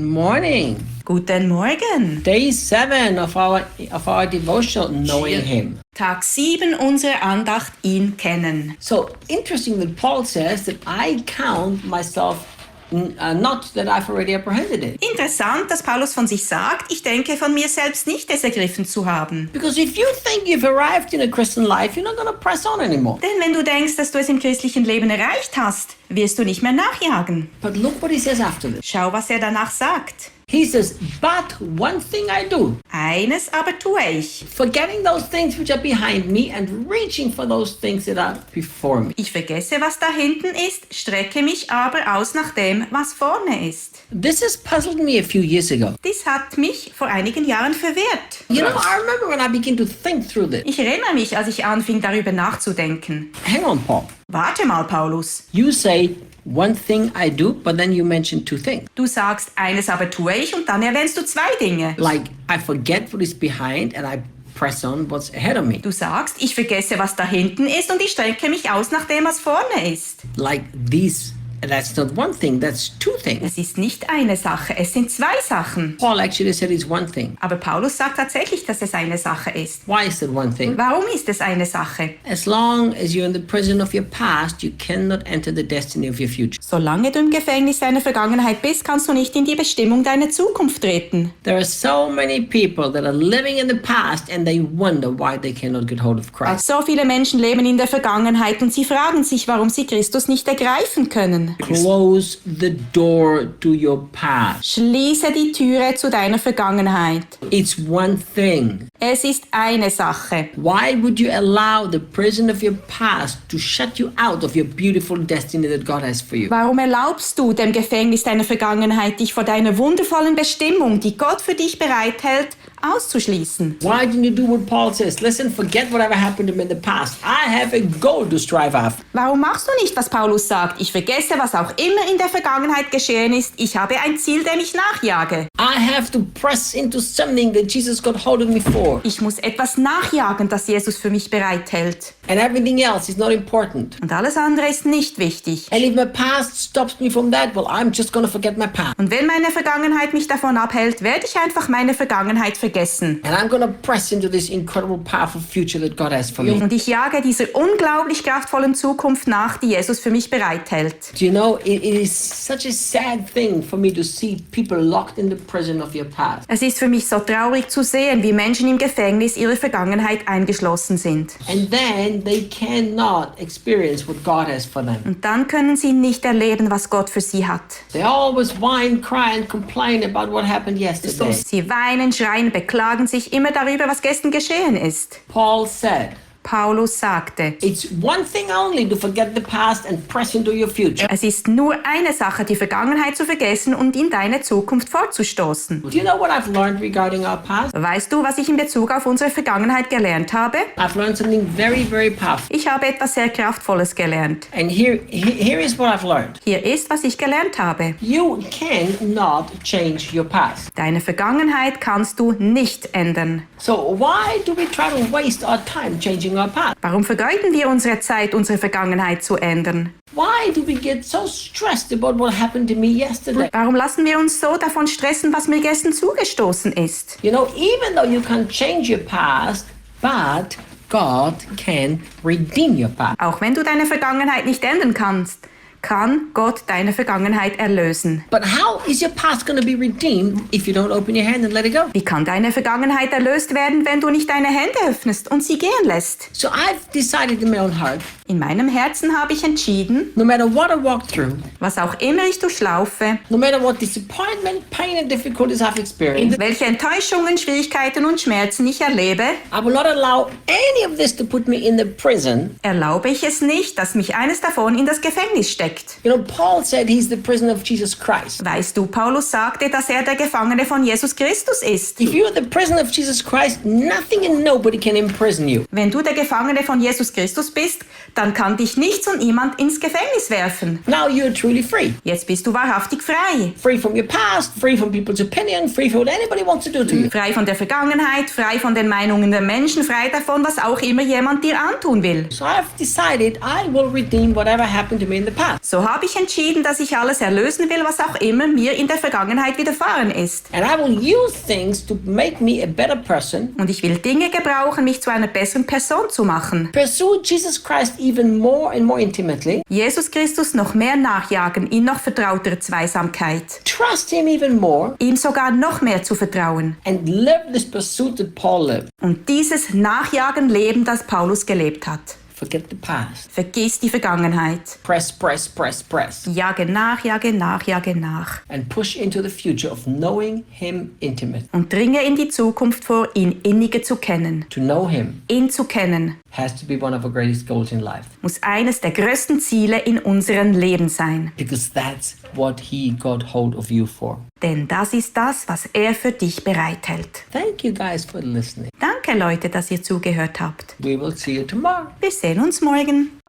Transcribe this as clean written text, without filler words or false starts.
Good morning. Guten Morgen. Day 7 of our devotional, Knowing Him. Tag 7 unserer Andacht Ihn kennen. So interesting that Paul says that I count myself not that I've already apprehended it. Interessant, dass Paulus von sich sagt, ich denke von mir selbst nicht, es ergriffen zu haben. Because if you think you've arrived in a Christian life, you're not going to press on anymore. Denn wenn du denkst, dass du es im christlichen Leben erreicht hast, wirst du nicht mehr nachjagen. But look what he says after this. Schau, was er danach sagt. He says, but one thing I do. Eines aber tue ich. Forgetting those things which are behind me and reaching for those things that are before me. Ich vergesse, was dahinten ist, strecke mich aber aus nach dem, was vorne ist. This has puzzled me a few years ago. Dies hat mich vor einigen Jahren verwirrt. You know, I remember when I began to think through this. Ich erinnere mich, als ich anfing, darüber nachzudenken. Hang on, Paul. Warte mal, Paulus. You say, one thing I do, but then you mention two things. Du sagst, eines aber tue ich und dann erwähnst du zwei Dinge. Like, I forget what is behind and I press on what's ahead of me. Du sagst, ich vergesse, was da hinten ist und ich strecke mich aus nach dem, was vorne ist. Like that's not one thing, that's two things. Es ist nicht eine Sache, es sind zwei Sachen. Paul actually said it's one thing. Aber Paulus sagt tatsächlich, dass es eine Sache ist. Why is it one thing? Warum ist es eine Sache? As long as you're in the prison of your past, you cannot enter the destiny of your future. Solange du im Gefängnis deiner Vergangenheit bist, kannst du nicht in die Bestimmung deiner Zukunft treten. There are so many people that are living in the past and they wonder why they cannot get hold of Christ. So viele Menschen leben in der Vergangenheit und sie fragen sich, warum sie Christus nicht ergreifen können. Close the door to your past. Schließe die Türe zu deiner Vergangenheit. It's one thing. Es ist eine Sache. Why would you allow the prison of your past to shut you out of your beautiful destiny that God has for you? Warum erlaubst du dem Gefängnis deiner Vergangenheit, dich vor deiner wundervollen Bestimmung, die Gott für dich bereithält, auszuschließen? Why didn't you do what Paul says? Listen, forget whatever happened to me in the past. I have a goal to strive after. Warum machst du nicht, was Paulus sagt? Ich vergesse, was auch immer in der Vergangenheit geschehen ist. Ich habe ein Ziel, dem ich nachjage. I have to press into something that Jesus got hold of me for. Ich muss etwas nachjagen, das Jesus für mich bereithält. And everything else is not important. Und alles andere ist nicht wichtig. And if my past stops me from that, well, I'm just going to forget my past. Und wenn meine Vergangenheit mich davon abhält, werde ich einfach meine Vergangenheit vergessen. And I'm going to press into this incredible, powerful future that God has for me. Und ich jage dieser unglaublich kraftvollen Zukunft nach, die Jesus für mich bereithält. Do you know, it is such a sad thing for me to see people locked in the prison of your past. Es ist für mich so traurig zu sehen, wie Menschen im Gefängnis ihrer Vergangenheit eingeschlossen sind. And then they cannot experience what God has for them. Und dann können sie nicht erleben, was Gott für sie hat. They always whine, cry and complain about what happened yesterday. Sie weinen, schreien, beklagen sich immer darüber, was gestern geschehen ist. Paul said, Paulus sagte, it's one thing only to forget the past and press into your future. es ist nur eine Sache, die Vergangenheit zu vergessen und in deine Zukunft vorzustoßen. Do you know what I've learned regarding our past? Weißt du, was ich in Bezug auf unsere Vergangenheit gelernt habe? I've learned something very, very powerful. Ich habe etwas sehr Kraftvolles gelernt. And here is what I've learned. Hier ist, was ich gelernt habe. You cannot change your past. Deine Vergangenheit kannst du nicht ändern. So why do we try to waste our time changing our past? Warum vergeuden wir unsere Zeit, unsere Vergangenheit zu ändern? Why do we get so stressed about what happened to me yesterday? Warum lassen wir uns so davon stressen, was mir gestern zugestoßen ist? You know, even though you can't change your past, but God can redeem your past. Auch wenn du deine Vergangenheit nicht ändern kannst, kann Gott deine Vergangenheit erlösen. But how is your past going to be redeemed if you don't open your hand and let it go? Wie kann deine Vergangenheit erlöst werden, wenn du nicht deine Hände öffnest und sie gehen lässt? So I've decided in my own heart, In meinem Herzen habe ich entschieden, no matter what I walk through, was auch immer ich durchlaufe, no matter what disappointment, pain and difficulties I've experienced, welche Enttäuschungen, Schwierigkeiten und Schmerzen ich erlebe, I will not allow any of this to put me in the prison. erlaube ich es nicht, dass mich eines davon in das Gefängnis steckt. You know, Paul said he's the prisoner of Jesus Christ. Weißt du, Paulus sagte, dass er der Gefangene von Jesus Christus ist. If you're the prisoner of Jesus Christ, nothing and nobody can imprison you. Wenn du der Gefangene von Jesus Christus bist, dann kann dich nichts und niemand ins Gefängnis werfen. Now you're truly free. Jetzt bist du wahrhaftig frei. Free from your past, free from people's opinion, free from what anybody wants to do to you. Frei von der Vergangenheit, frei von den Meinungen der Menschen, frei davon, was auch immer jemand dir antun will. So I've decided I will redeem whatever happened to me in the past. So habe ich entschieden, dass ich alles erlösen will, was auch immer mir in der Vergangenheit widerfahren ist. And I will use things to make me a better person. Und ich will Dinge gebrauchen, mich zu einer besseren Person zu machen. Pursue Jesus Christ even more and more intimately. Jesus Christus noch mehr nachjagen, in noch vertrauter Zweisamkeit. Trust him even more. Ihm sogar noch mehr zu vertrauen. And live this pursuit that Paul lived. Und dieses Nachjagen leben, das Paulus gelebt hat. Forget the past. Vergiss die Vergangenheit. Press, press, press, press. Jage nach, jage nach, jage nach. And push into the future of knowing him intimate. Und dringe in die Zukunft vor, ihn inniger zu kennen. To know him Ihn zu kennen has to be one of our greatest goals in life. muss eines der größten Ziele in unserem Leben sein. Because that's what he got hold of you for. Denn das ist das, was er für dich bereithält. Thank you guys for listening. Danke, Leute, dass ihr zugehört habt. We will see you tomorrow. Wir sehen uns morgen.